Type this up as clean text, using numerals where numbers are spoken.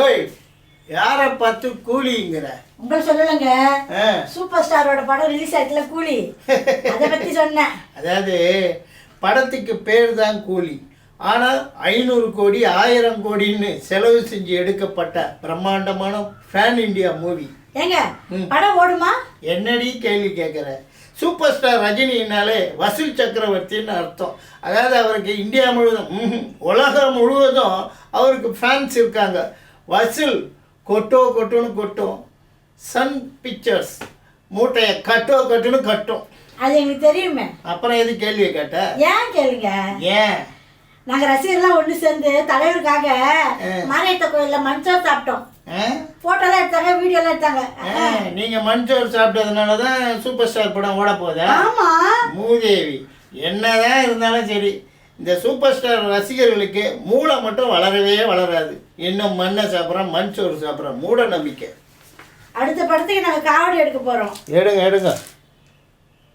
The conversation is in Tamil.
ஏய், யாரை பார்த்து கூலிங்கிற? உங்களை சொல்லலைங்க, சூப்பர் ஸ்டாரோட படம் ரிலீஸ் ஆயிட்டுல கூலி, அதை பத்தி சொன்னேன். அதாவது படத்துக்கு பேர் தான் கூலி, ஆனால் 500 கோடி 1000 கோடின்னு செலவு செஞ்சு எடுக்கப்பட்ட பிரம்மாண்டமான ஃபேன் இண்டியா மூவி. ஏங்க படம் ஓடுமா? என்னடி கேள்வி கேட்குற? சூப்பர் ஸ்டார் ரஜினினாலே வசூல் சக்கரவர்த்தின்னு அர்த்தம். அதாவது அவருக்கு இந்தியா முழுவதும் உலகம் முழுவதும் அவருக்கு ஃபேன்ஸ் இருக்காங்க. வசூல் கொட்டுன்னு கொட்டும். சன் பிக்சர்ஸ் மூட்டையை கட்டுன்னு கட்டும். அது எங்களுக்கு தெரியுமே. அப்புறம் எது கேள்வியை கேட்ட? ஏன் கேளுங்க. ஏன்? நாங்கள் ரசிகர்லாம் ஒன்று சேர்ந்து தலைவருக்காக மாரியத்த கோயிலில் மஞ்சள் சாப்பிட்டோம். போட்டோலாம் எடுத்தாங்க, வீடியோலாம் எடுத்தாங்க. நீங்க மஞ்சள் சாப்பிட்டதுனால தான் சூப்பர் ஸ்டார் படம் ஓட போதா? ஆமா மூதேவி. என்னதான் இருந்தாலும் சரி, இந்த சூப்பர் ஸ்டார் ரசிகர்களுக்கு மூளை மட்டும் வளரவே வளராது. இன்னும் மண்ணை சாப்பிட்றோம், மண் சோறு சாப்பிட்றோம். மூட நம்பிக்கை. அடுத்த படத்துக்கு நாங்கள் காவடி எடுக்க போகிறோம். எடுங்க.